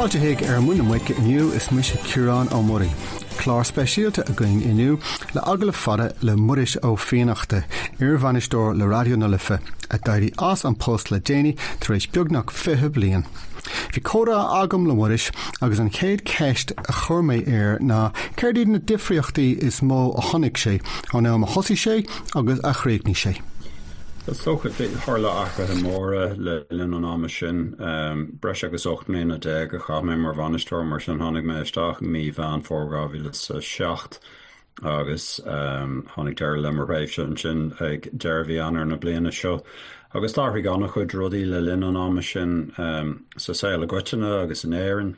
Fáilte hiig muine muice inniu is muise Ciarán Murray. Chlár speisialta a going inniu le agla fada le Muiris Ó Fiannachta, iar-bhainisteoir le Raidió na Lifa, a dairí as an post le déine tar éis beagnach 20 bliain. Bhí córa agam le Muiris agus an chéad ceist a churméid na céirdíad na difriochtaí is mó a tháinig sé, an am a thosaigh sé agus a chréicní sé. Socha tharla achra móra le lin an ama sin breis agus 8 mbliana a cha mé mar bhainisteoir mar sin tháinig mé isteach mí bhean fórgábhíle sa 7 agus tháinig deir le mar raibh sin ag deirbhí anar na bliana seo. Agus táirthaí ganna chud rudaí le lin an ama sin sa saoil goiteanna agus an éireann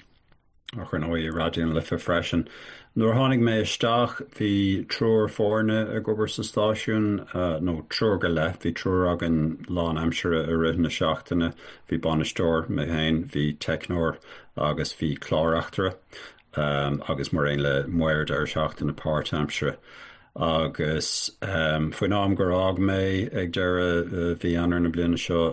a chun óí Raidió na Lifa freisin. Nuair tháinig mé isteach bhí trúr fórne a gobar sa stáisiún nó trúr go le, bhí trúr agan lán aimsire a rith na seachtainna, bhí banisteoir mé hain, bhí technóir agus bhí chláireachtere agus mar aon le muir ar seachtainna páirt aimsire. Agus faoin am gur ág mé ag deire bhí anar na bliana seo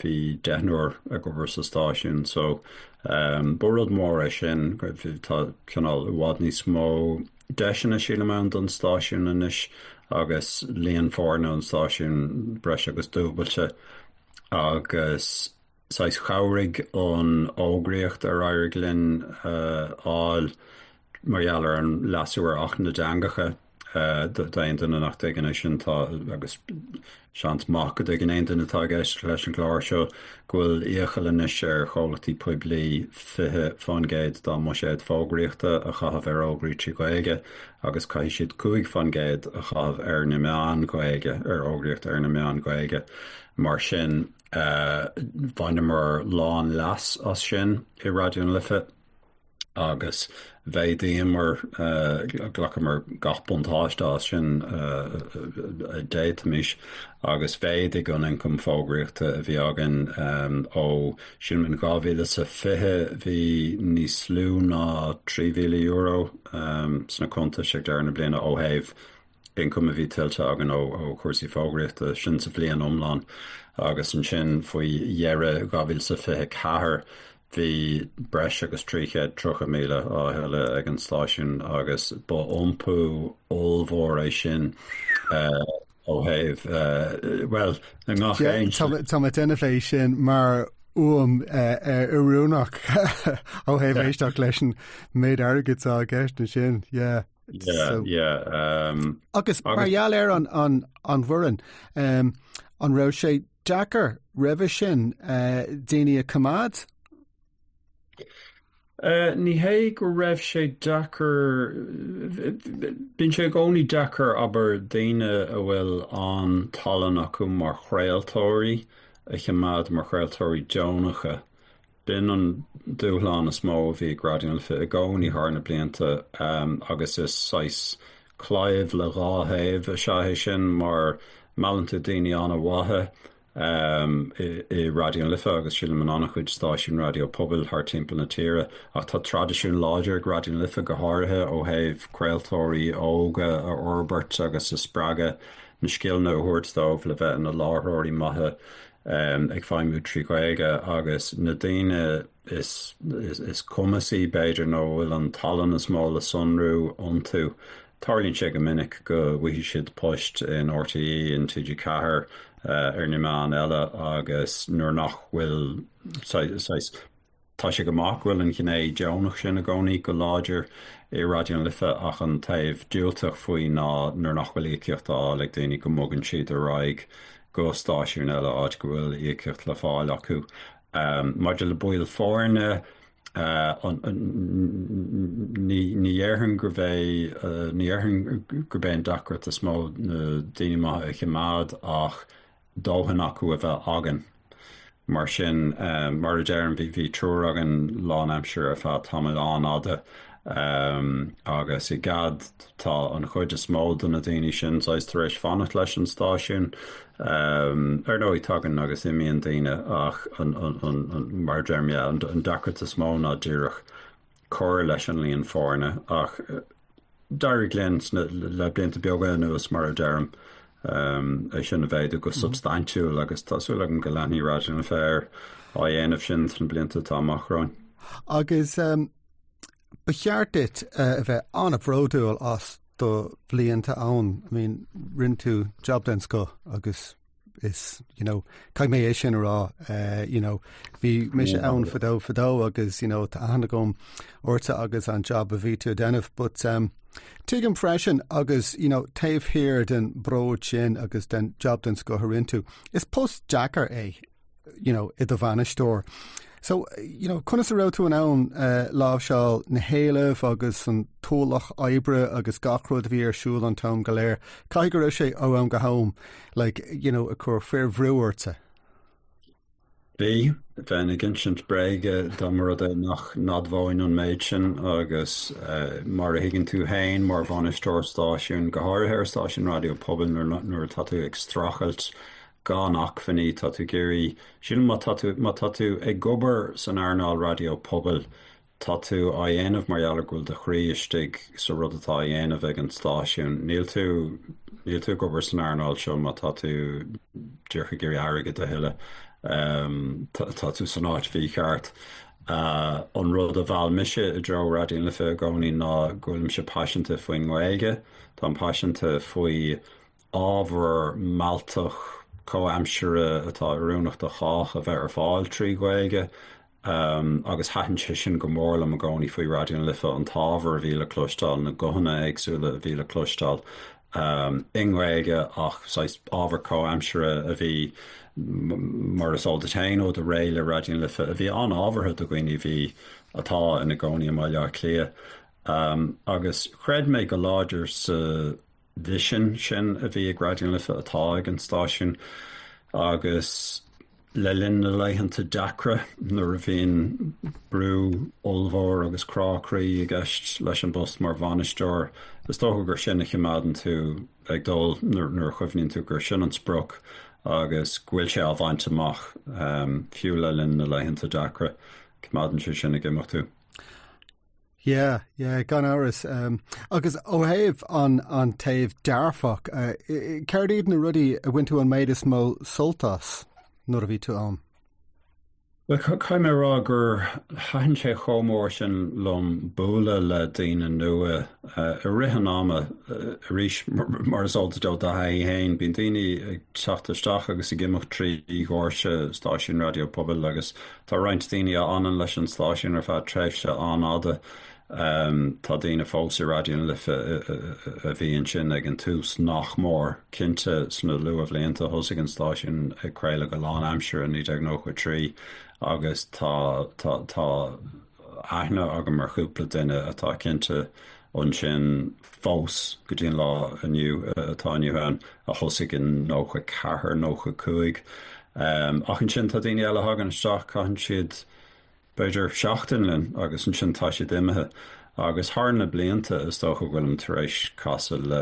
bhí deithnúir a gobar sa stáisiún, so burad mór é sin tá cinál bhád níos mó deisina síle me an don stáisiún inis agus líon fórna an stáisiún breis agus dúbailte agus sais chabhraigh an ógriacht ar éirigh linn áil margheallar an lasúar 8 na deangacha daon duna nach ag sin tá agus seans mac ag an aon atá gceist leis an chláir seo ghfuil íochailnis ar chomhlachtaí poiblí 20 fangéid dá mo séad fógraíochta a chahabh ar ógraí trí go aige agus caiith siad 5 fangéid a chahabh ar na meán go aige ar ógraíocht ar na meán go aige mar sin bhainne mar lán leas as sin I Raidió na Lifa agus bheidíon mar ghlacha mar gachbuntáiste sin déitmis agus bhéidir gan incom fógraíochta a bhí agan ó sin min 2020 bhí níos lú ná €3,000 sna conta sé dearna bliana ó thaobh incom a bhí tiltte agan ó chuirsaí fógraíochta sin sa bhliain omláin agus an sin faoi dhearra 2024 bhí breis agus tríchéad 3,000 á heile ag an stáisiún agus ba iompú ómhór é sin ó thaobh well na ngach éin. Tá déanana fééis sin mar iúnach ó thaobh éisteach leis an méid airgid á gceist na sin, agus margheall ar an bhuireann an raibh sé deacair roimh sin daoine a cumad? Ní hé go raibh sé deacair bíonn sé gcónaí deacair aber daine a bhfuil an talan acu mar chraoltóirí a chumad mar chraoltóirí deonacha. Bin an dúshlán is mó bhí Raidió na Lifa a gcónaí thar na blianta agus is 6 claimh le ráthaobh a seaithe sin mar meallanta daoine anna wathe I Raidió na Lifa agus síle man annach chuid stáisiún radio pobl thar timpeall na tíre ach tá tradiisiún láidir Raidió na Lifa go háirithe ó thaobh craoltóirí óga a orbert agus a sppraga na scéalna a thuirtómh le bheith na láthrairí maithe ag feidhmiú trí go aige agus na daine is cumasaí beidir nó bhfuil an talan is mó le sunrú iontu. Tarlíonn sé go minic go bhfuil siad poist in RTE in TG4 ar na meán eile agus nuair nach bhfuil tá sé go mac bhfuil an chinné deonach sin a gcónaí go láidir I Raidió na Lifa ach an taobh diúlteach faoi ná nuair nach bhfuil íoceacht le daoine go mbogann siad a raig go stáisiún eile áit go bhfuil íoceacht le fáil acu. Mar de le buil fórne ní dhearthann gur bhéh deacrat is mó na daoine maithe a chumad ach dóthain acu a bheith agan. Mar sin mar a dearan bhí trúr agan lán aimsire a feadh tamil ada agus I gad tá an chuid is mó don na daoine sin sais tar éis fannacht leis an stáisiún ar nó tagan agus imíon daoine ach an mar dearm an deacrat is mó ná díreach cóir leis an líon fórne ach dairigh linn le blianta beaga nuas mar a dearm é sin a bheith go substantiúil agus tású le go leanaí Raidió na Lifa á dhéanamh sin blianta tá amachráin. Agus becheart a bheith anna bróúil as do blianta ann. I mean, rinn tú jobden go agus is, cai mé é sin rá, bhí mé sé ann fadó agus, tá anna gom orta agus an job a bhí tú denmh, but tuigim freisin agus, taobh hir den bród sin agus den jobden go rinn tú. Is post Jackar é, I do bhainisteoir. So, conas a rá tú an ann lábh seáil na héalamh agus an tólach Aibreáin agus gachrúd a bhí ar siúil an tom go léir. Cai go raibh sé ó an go hóm, a chur fear bhrúirte. Bí, bhein gin sin breige damara nach nadmhain an méid sin agus mar a higann tú hain mar bhainisteoir stáisiún go háirthir stáisiún radio poblbal nuair tá tú ag strachailt gan achfaní tá tú géirí sin má tá tú ag gobar san airnáil radio poblbal tá tú a dhéanamh mar eala gúil de chríosteigh sa rud atá dhéanamh ag an stáisiún. Níl tú gobar san airnáil seo má tá tú dúrcha géirí airige de hiile. Tá tú san áit bhí cheart. An rud a bhil mise I dro Raidió le gcónaí ná gúilm se passionanta faoin Gaeilge, tá passionanta faoi ábhar maltach co-amsere atá rúnach de chách a bheith ar fáil trí Gaeilge, agus haintse sin go mór am a gcónaí faoi Raidió le an tábhar bhí le clúisteáil na gcóhanna agsúla bhí le clúisteáil in Gaeilge ach ábhar co-amsere a bhí mar is all detain ó de ré le Raidió le a bhí an ábhartha do gcuoine bhí atá ina gcónaí am lear clia. Agus chreid méid go láidir sa vision sin a bhí ag Raidió le atá ag an stáisiún agus le linn na leihananta deacra nuair a bhíon brú olmhór agus crácraí I gceist leis an bust mar bhainisteoir. Is tócha gur sin a chimadan tú ag dul nuair chuimhníonn tú gur sin an spruc agus ghuiil sé á bhaint amach fiú le linn na leihananta deacra chimadan sé sin a gimach tú. Yeah, gan áras. Agus ó thaobh an taobh dearfach, ceir iad na rudaí a bhain tú an méid is mó soltas nuair a bhí tú an? Well, cai mé rá gur hain sé chomór sin lom búla le daoine nua a rihan ama ríis mar solta do da hain bín daoine ag teachtasteach agus I gimach trí gháirse stáisiún radio poblbal agus tá roinnt daoine anan leis an stáisiún ar feadh tréimhse anáda. Tá daoine fós I Raidió le a bhíonn sin ag an tús nach mór cinnte sna luamh léanta thosaigh an stáisiún ag creile go lán amsir a 1993 agus tá aithne agam mar chúpla duine atá cinnte an sin fós go dtíon lá aniu atá aniuhan a thosaigh in nócha cethir nócha cuaig. Ach an sin tá daoine eile hagan isteach caitheann siad beidir 7 linn agus an sin tá siad imethe agus thar na blianta is tócha bhfuil tar éis casa le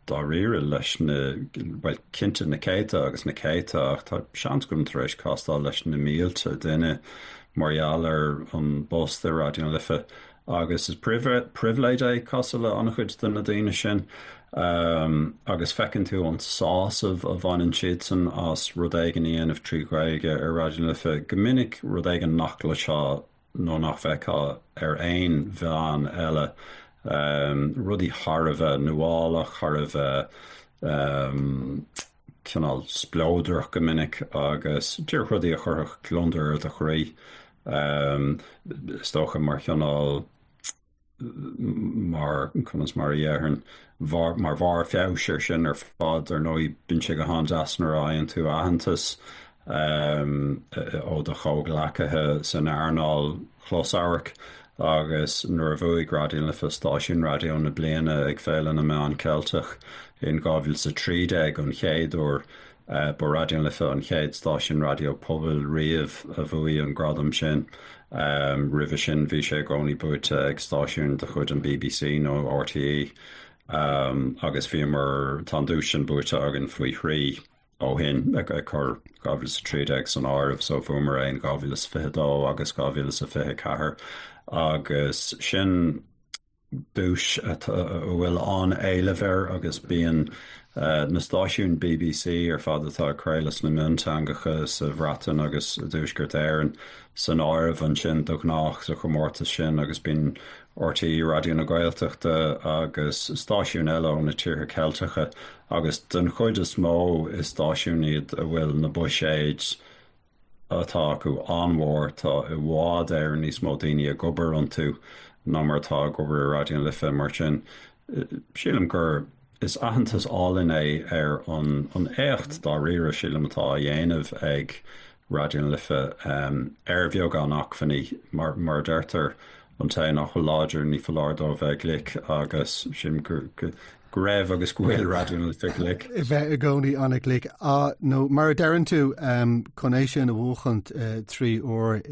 dá riire leis na bhfuil cinnte na céite agus na céite ach tá seans gom tar éis castáil leis na mílte duine mariaal ar an bos de Raidió le agus is privilege é casa le annach chuid den na daine sin agus fecinn tú an sásamh a bhain siad san as rud éigen íanamh trí Gaeilge ar Raidió le go minic rud éigen nach le seo nó nach feicá ar aon bhean eile rudí tharbheith nuálach tharbheith cinál splóideach go minic agus tíor rudí a churach clondar a choraí stocha mar cinál mar chunas mar dhéarn mar bhar feabhsir sin ar fad ar nó bin sé go handasnar aon tú ahantas ó de chóghlacathe san airnáil chlósarach agus nuair a bhuaigh Raidió le stáisiún radio na bliana ag féile na meán Celtach in 2013 an chéad ó ba Raidió le an chéad stáisiún radio poblbal riamh a bhuaigh an gradam sin rih sin bhí sé gcónaí buaite ag stáisiún de chud an BBC nó RTE agus bhí mar tá dúsin buaite agan faoi chrí ó hin ag chur 2013 san áireamh so Muiris 2022 agus 2024 agus sin dúis bhfuil an éilehar agus bíon na stáisiún BBC ar fadatá Crealas na Muntangacha sa bhreatain agus dúisgurt éireann san áireamh an sin do gnách sa chomórta sin agus bíon RTí Radio na Gaeltachta agus stáisiún eile ó na tíortha Celtacha agus den chuid is mó is stáisiún iad a bhfuil na Bush Age atá acu anmhór tá i bhád ar níos mó daoine a gobar an tú ná mar tá gobar Radio na Lifa mar sin. Sílim gur is aitheantas álinn é ar an écht dá riire sílim atá a dhéanamh ag Radio na Lifa bheag an achfaní mar deirtar an té nach chu láidir ní falládó bheith glic agus sin gur raibh agus ghuiil Radio na Lifa glic. Bheith a gcónaí anna glic. nó mar dearann tú conéis sin a bhchant 3 uair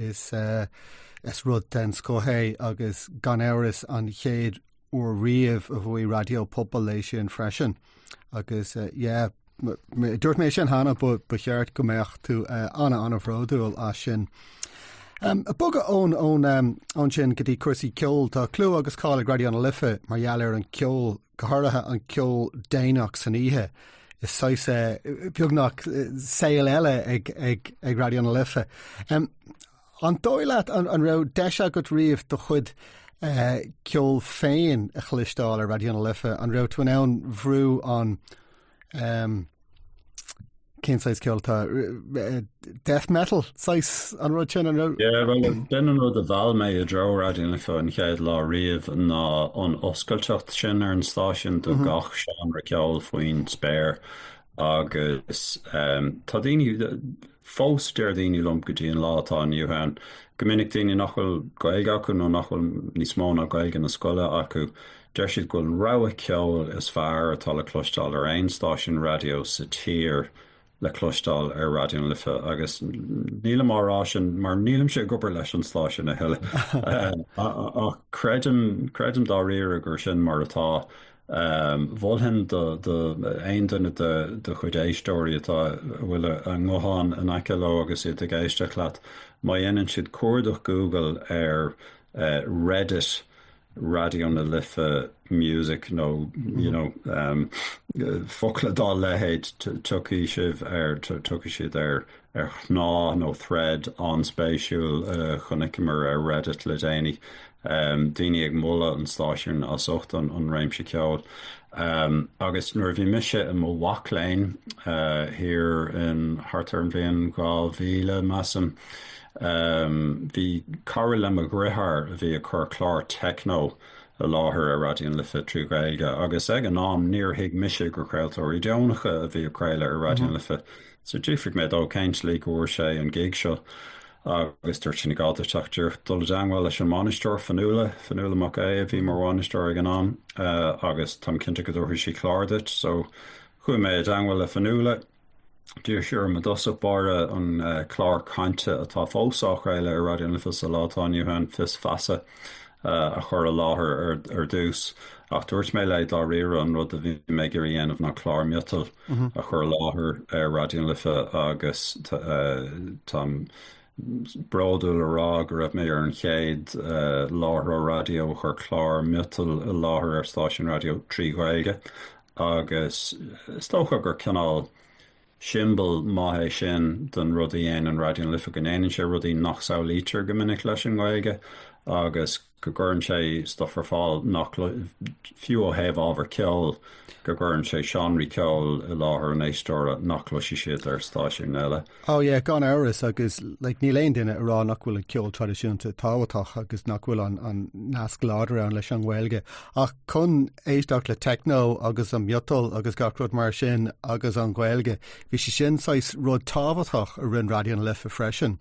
is rud den scothaí agus gan éiris an chéad uair riamh a bhuaí radio pobal lei sin freisin. Agus dúirt mé sin hana bu cheart go mbeadh tú anna bhródúil a sin. A bugad ón sin go dtí cuasaí ceol tá clú agus cála Radio na Lifa mar dhealar an ceol gothratha an ceol déanaach san ihe. Is sais beagnach saoil eile ag Radio na Lifa. An dóileat an ra deise go riamh do chud ceol féin a chlisteáil ar Radio na Lifa an ra tú ann bhrú an cénsáis ceolta death metal sais an rud sin an ra? Well, den an rud a bhil mé a dro Radio na Lifa an chéad lá riamh ná an oscailteacht sin ar an stáisiún do gach sean ra ceol faoin spéir agus tá daoine fós deir daoine lomp go dtí an látá nniuhan. Gomininic daoine nachfuil gailge acu nó nachfuil níos mó ná gailge na scoile acu. Deir siad go rogha ceol is fearr atá le cloisteáil ar aon stáisiún radio sa tír le cloisteáil ar Radio na Lifa agus nílam árá sin mar nílam sé gobar leis an stáisiún a heile. Credim dá riar gur sin mar atá bhfuilhin aon duine de chud éistóirí atá bhfuil an ngóháin an aiceó agus iad a géisteach leat. Má dhéanann siad cuardach Google ar Reddit Radio na Lifa music focla dá lehéid tuí siad ar chná nó thread anspéisiúil chunicimar ar Reddit le déine. Daoine ag mula an stáisiún as ucht an réimse ceol. Agus nuair bhí mise in mo Wachlein here in Hartar bhíon gá bhíle massam. Bhí Carol le Grithar bhí a chur chlár techno a láthair a Radio na Lifa trí gailge agus ag an nám níor hiag mise gur creaaltóirí deonacha a bhí a creile ar Radio na Lifa. So ddífric méid ó céint lí go sé an gig seo agus tuair sin gáilteachtar dul deanghil leis an maisteoir fanúla mac é a bhí mar bhainisteoir ag an nám agus tam cinnte go dúir sí chlárdait, so chuaigh méid deanghil le fanúla. Dúir siúr me dosa bara an chlár cainte atá fósách réile ar Radio na Lifa sa látániuhan fis fasa a chur a láthair ar dús. Ach dúirt mé le dá riire an rud a bhí mé gur dhéanamh ná chlár miotal a chur láthair ar Radio na Lifa agus tam broadúil ará go raibh mé ar an chéad láthair radio chur chlár miotal a láthair ar stáisiún radio trí gailge agus stocha gur cinál Simbal maithe sin don rudaí an Radio na Lifa gnéanann sé rudaí nach saolítear go minic leis an gailge agus go gcuireann sé stof ar fáil nach fiú ó héamh ábhar ceol go gcuireann sé seanraí ceol i láthair an éistóra nach cloisí siad ar stáisiún eile. Gan áras agus ní léon duine ará nach bhfuil an ceol tradiisiúnta táhaach agus nach bhfuil an nascláidir an leis an ghilge. Ach chun éisteach le techno agus an miotal agus gacrúd mar sin agus an ghilge, bhí sé sin sais rud táhaach ar rinn Radio na Lifa freisin.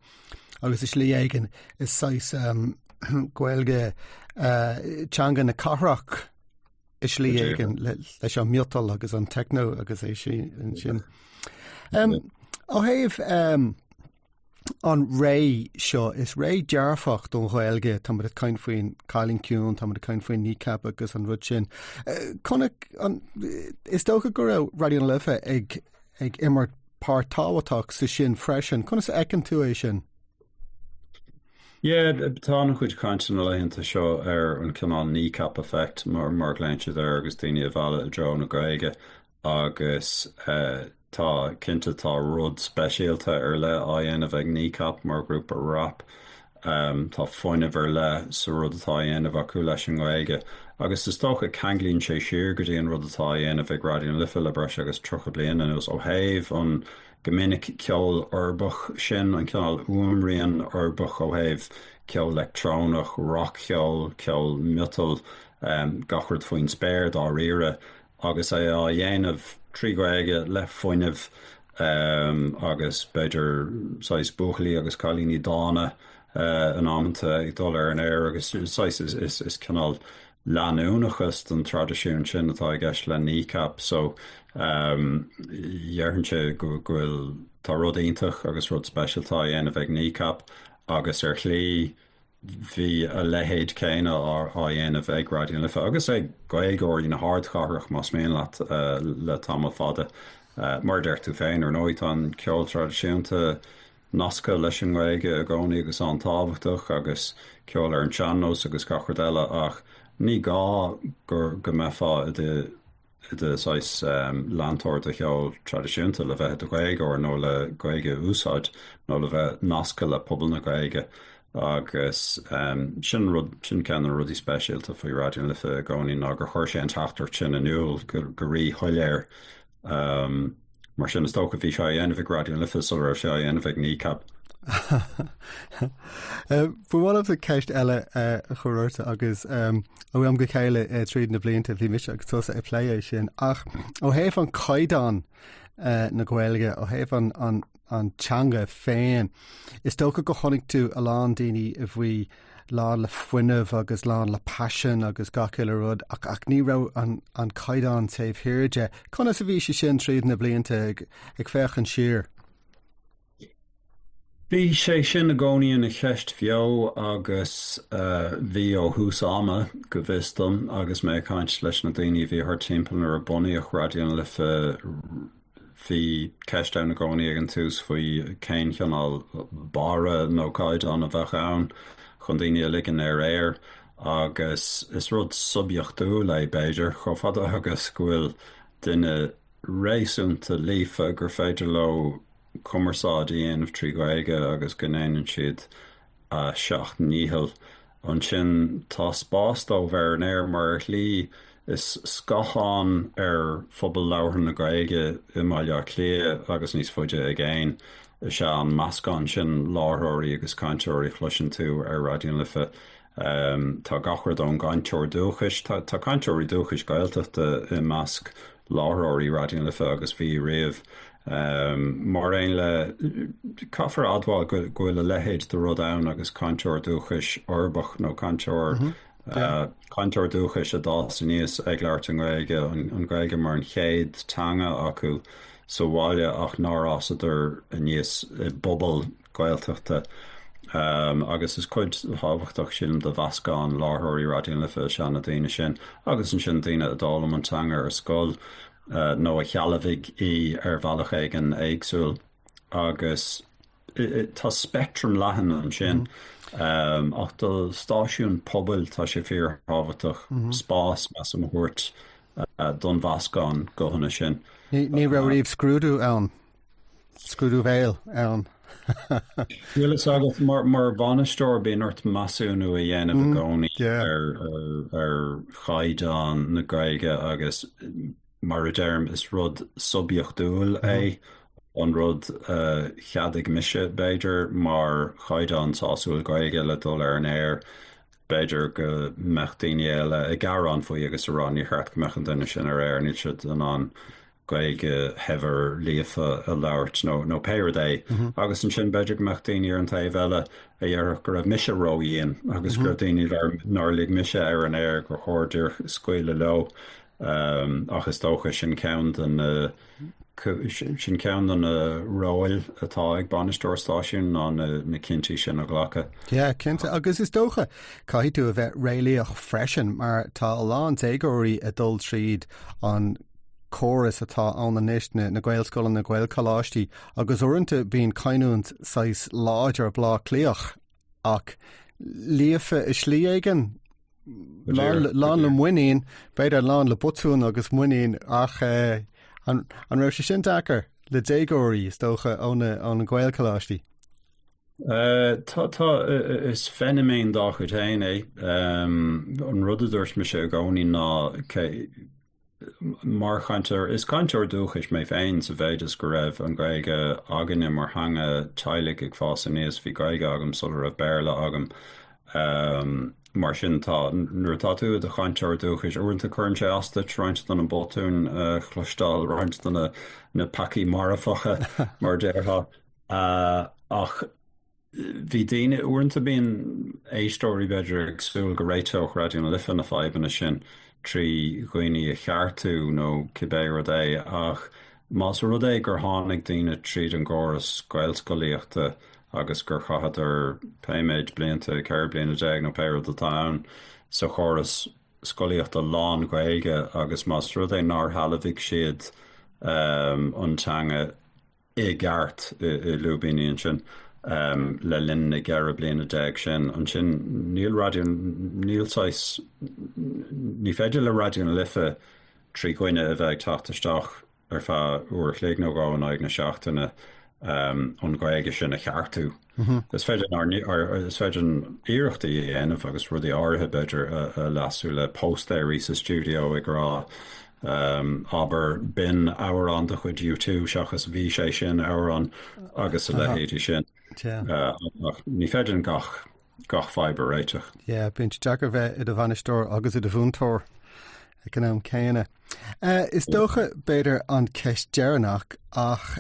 Agus is lí éigen is sais ghilge teanga na carraach is lí éigen leis an miotal agus an techno agus é sin. Ó héamh an ré seo is ré dearfach don ghilge tá mar cain faoin cáilín ciún, tá mar cain faoin nícap agus an rud sin. Is dócha go raibh Radio na Lifa ag immar pár táhaach sa sin freisin, chuna sa ecinn tú é sin? tána chuid caiinteanna leitheanta seo ar an cinál kneecap effect mar gléintse ar agus daoine a bhela a dro na Gaeilge agus tá cinnte tá rud speisialta ar le á dhéanamh ag kneecap mar grúpa rap. Tá foiineh ar le sa rud atá dhéanamh acu leis an Gaeilge. Agus is tócha ceanglíonn sé siar go dtí an rud atá dhéanamh ag Raidió Lifa le breis agus trocha bliain an ús ó thaobh an gomininic ceol urbach sin an ceol uamrion urbach ó thaobh ceol electrónach, rock ceol metal gachard faoin spéir dá riire agus é á dhéanamh trí Gaeilge le foiineh agus beidir sais buachlaí agus cailíní dána an ámanta ag dul ar an air agus sais is canál leanúnachas an tradiisiún sin atá ag gceist le kneecap so dhearhanse gohfuil tá rud iontach agus rud speisialtá dhéanamh ag kneecap agus ar chlí hí a lehéad céine á dhéanamh ag Raidió Lifa agus ag Gaeilgeoirí na hardcharach más mé le tamil fada mar deir tú féin ar nóid an ceol tradiisiúnta nasca leis an Gaeilge a gcónaí agus an tábhachtach agus ceol ar an seannos agus gachard eile ach ní gá gur go mefa de sais landtóir a cheol tradiisiúnta le bheith do Gaeilgeoir nó le Gaeilge úsáid nó le bheith nasca le pobl na Gaeilge agus sin ceanna rudí speisialta faoi Raidió Lifa gcónaí ná gur chuir sé an teachtar sin aniuil gur rí thoiléir mar sin is tócha bhí sé dhéanamh ag Raidió Lifa so raibh sé dhéanamh ag kneecap. Bhfuil the ceist eile a chomhirta agus am go chéile tríd na blianta bhí mis agus tusa i plééis sin ach ó thaobh an caighdeán na Gaeilge ó thaobh an teanga féin. Is tócha go tháinig tú a lán daoine a bhí lá le foiineh agus lá le passion agus gaciil rud ach ní rah an caighdeán taobh hirirde. Conna sa bhí sé sin tríd na blianta ag féchan siar. Bhí sé sin na gcónaí na cheist bheo agus bhí ó húsáma go bhvistam agus mé caint leis na daoine bhí th timpeall ar a bunaíoch Raidió Lifa hí ceist na gcónaí ag an tús faoi céin cheanál bara nó caighdeán a bheith ann chun daoine a ligean ar air agus is rud subíochtú le beidir cho fada agus bhfuil duine réasúnta lífa gur féidir le cumarsáidí dhéanamh trí Gaeilge agus gnéanann siad seach níhil an sin tá spáistó bheith an air mar lí is scáán ar phobal labhair na Gaeilge i mbaile clia agus níos faide a ggéin se an meascán sin láthirí agus cainteoirí chluiseann tú ar Raidió Lifa tá gachard ón gainteoir dúchais tá cainteoirí dúchais gailteachta i measc láthirí Raidió Lifa agus bhí riamh mar aon le caithfar adháil gohfuil a lehéad do rud ann agus cainteoir dúchais urbach nó cainteoir dúchais a dá san níos ag leart an Gaeilge an Gaeilge mar an chéad teanga acu so bháile ach nárás idir a níos bobbal gailteachta agus is cuid hábhachtach sin de bhascán láthirí Raidió Lifa se na daoine sin agus an sin daoine a dálam an teanga ar scoil nó a chealamhigh ar bhealach ag an éagsúil agus tá spectrum leathan an sin ach do stáisiún pobal tá sé fíor hábhachtach spás me sem thuirt don bhascán go hanna sin. Ní raibh riomh scrúdú ann scrúdú bhéal ann. Bhuilas agat mar bhainisteoir bíon ort masúnú a dhéanamh gcónaí ar chaidán na Gaeilge agus mar a derm is rud subíochtúil é an rud cheadig mise beidir mar chaidán tásúil Gaeilge le dul ar an air beidir go meachtaoine eile i gcarán faoi agus arán í cheart go mechan duine sin ar air níl siad an Gaeilge hever lífa a labhairt nó péir é agus an sin beidir go meachtaoine ar an taobh eile a dhearach go raibh mise róíon agus gur daoine bhar náirligh mise ar an air go chóidir scoile lo agus tócha sin ceann an ráil atá ag banisteoir stáisiún ná na cintí sin a ghlacha. Cinnte agus is tócha caiithú a bheith réalaíoch freisin mar tá lán éagóirí a dul tríd an choras atá an na níisne na Gaelscoil na Gael choláistí agus orintanta bíon cainúnt sais láidir blá clíoch ach líofa is slí aigen lán le muinín beidir lán le butún agus muinín ach an raibh sé sin dachar le dégóirí tócha ón ghailchaláistí. Tá is fenomén dá chu tain an rudaidirs me sé gcónaí ná mar chaintear is canteir dúchas mé féin sa bhéidir go raibh an gaige agan mar hanga teilig ag fása níos bhí gaige agam so raibh béarla agam mar sin tá nuair tá tú a chainteir dúchas uanta chuirn sé asta roinnt don an botún chluistáil roinnt don na paci marafacha mar déirtha ach bhí daine uanta bíon éistóirí beidir agsúil go réiteach radio na lifa na faibanna sin trí gcuoine a cheartú nó cibé rud é ach más rud é gur tháinig daine tríd an gcóras gailscoilíochta agus gur chahad péiméid blianta ceir bliana déag nó péir do town sa chóras scoilíochta lán gailge agus más rud é nar halahigh siad antanga i gceart i lúbíonn sin le linn na gearra bliana déag sin an sin níl féidir le radio na lifa trí gcuine a bheith tataisteach ar fá uair chléig nó gáin ag na seachtainna an gaige sin a cheartú. Is féidir an iireachtaí dhéanamh agus rudí áirithe beidir a lasú le postéirí sa stúdio ag rá aber bin áhar de chud YouTube seachas bhí sé sin áhar agus a lehéadí sin. Ní féidir gach fiber réiteach. Bínt deagar bheith i do bhainisteoir agus i do bhúntóir ag an am céine. Is dócha beidir an ceist dearnach ach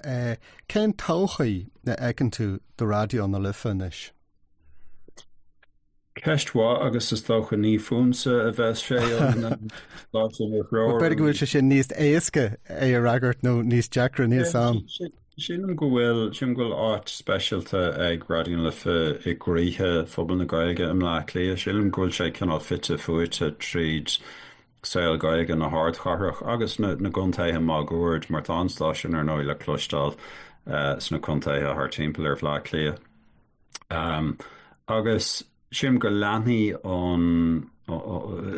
cén tóchaí na eagann tú do radio na lifanis? Ceistá agus is tócha ní fúnsa a bheith sé beidir go bhfuil sé sin níos éasca é a ragart nó níos deacra níos am. Sin go bhfuil áit speisialta ag radio na lifa i gcríthe phobal na gaige am le clia sin ghfuil sé cinál fitte fuite tríd saoil gaige na hardcharach agus na guntaithe má gúirt mar tá anstáisiún ar nó le cloistáil sna contaithe th timpeall ar bhla clia. Agus sim go leanaí an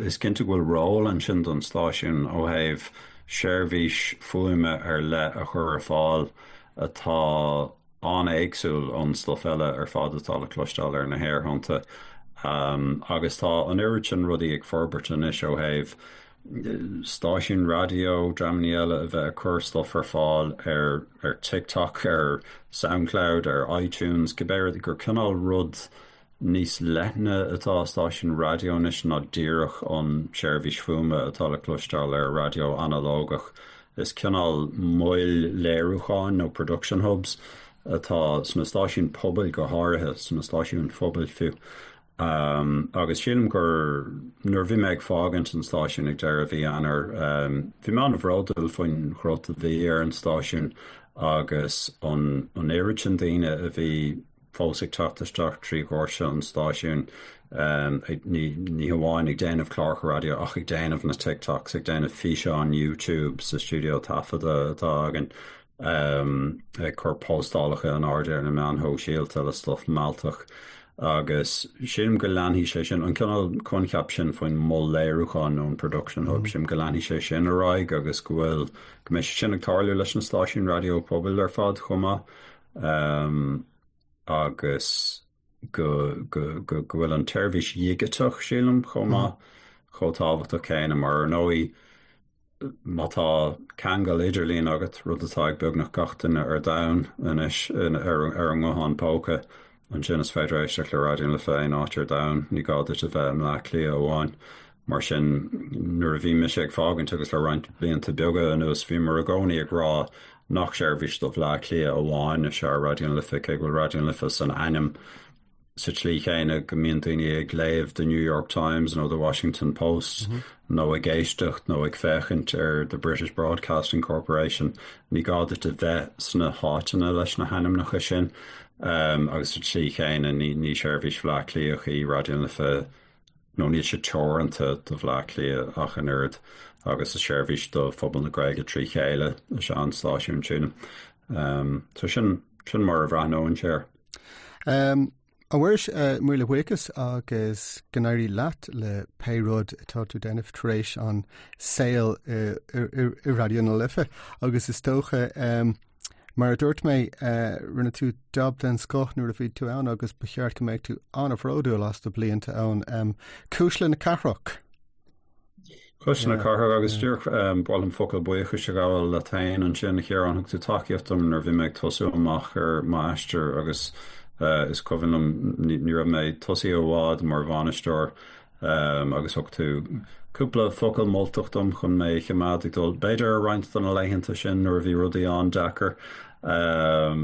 is cinnte bhfuil ról an sin don stáisiún ó thaobh seirbhís fuaime ar le a chur ar fáil atá an éagsúil an stuff eile ar fada tá le cloistáil ar na hairthanta. Agus tá an uirtin rudí ag forbartain is ó thaobh stáisiún radio dramanaí eile a bheith a chur stuff ar fáil ar TikTok, ar SoundCloud, ar iTunes, gibéir gur cinál rud níos lethne atá stáisiún radio is ná díreach an seirbhís fuaime atá le cloistáil ar radio analógach. Is cinál moil léirúcháin nó production hubs atá sna stáisiún pobal go háirithe sna stáisiún phobal fiú. Agus sílim gur nuair bhí méid fágant an stáisiún ag deir a bhí anar bhí me an bhródal faoin chrota bhí ar an stáisiún agus an éiritin daine a bhí fósaigh tataisteach trí gcóirse an stáisiún ní hamháin ag déanamh clár radio ach ag déanamh na TikToks ag déanamh físe an YouTube sa stúdio tafada atá agan ag chur postálacha an ardéir na meán ho síalta le stuff maltach agus sim go leanaí sé sin an cinál conceap sin faoin mó léirúcháin nó an production hub sim go leanaí sé sin a raig agus go bhfuil go mé sin ag tarliú leis an stáisiún radio pobal ar fad chuma agus go bhfuil an teirbhís dhíogateach sílim chuma chotábhata céine mar nóí mátá cheangal idirlíon agat rud atá ag beagnach gachtainna ar domhan inis ar an ngutháin póca an sin is féidir éisteach le radio le féin áitir domhan ní gáidir a bheith le clia amháin mar sin nuair a bhí me sé ag fágant agus le roinnt blianta beaga anuas bhí mar a gcónaí ag rá nach seirbhís do bhla clia amháin a se radio le fi ag bhfuil radio le fi san ainm sa tlí chéine go mbíonn daoine ag léamh the New York Times nó the Washington Post nó ag géisteacht nó ag féchant ar the British Broadcasting Corporation ní gáidir a bheith sna hátainna leis na hanam nach sin agus sa tlí chéine ní seirbhís bhla cliaach í radio le fi nó níl sé teoranta do bhla clia ach an ard agus a seirbhís do phobal na gaige trí chéile a se an stáisiún sin. So sin mar a bhreathó an séir. Bhuairis Muiris le Raidió agus gnéirí leat le péród atá tú déanamh tar éis an saoil i radio na Lifa agus is tócha mar dúirt mé rinne tú dob den scoth nuair a bhí tú ann agus becheart go méid tú an bhródú las do blianta ann cúisle na carthach. Cúisle na carthach agus dúr bhil an focail buíocha se gáil le tain an sin chéar an tú takeíochtm nar bhí méid tosú amach ar maisteir agus is cohann ní raibh méid tosaí ó bhád mar bhainisteoir agus thug tú cúpla focail moltachtam chun mé cheimad ag dul beidir roinnt an a leitheanta sin nuair bhí rudaí an dechar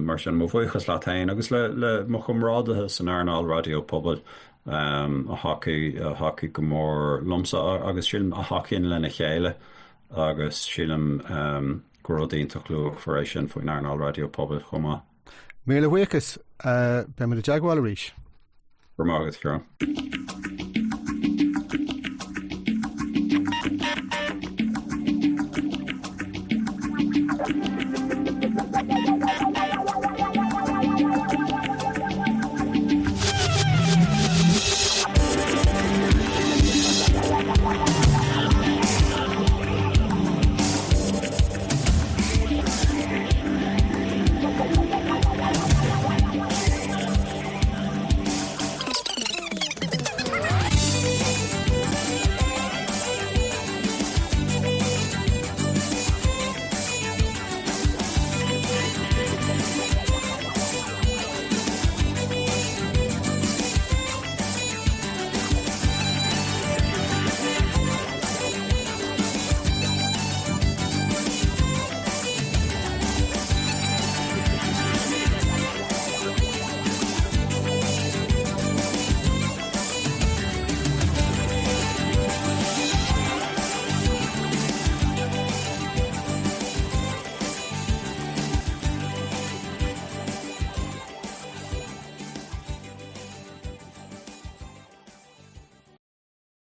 mar sin mo bhuichas le tain agus le mo chumrádathe san airnáil radio pobl a hoci go mór lomsa agus sílim a hocinn lena chéile agus sílim go rudaíonnta clúach for éis sin faoin airnáil radio pobl chumá. Muiris le Raidió be me a deagháil arís. Gur mágad Ciarán.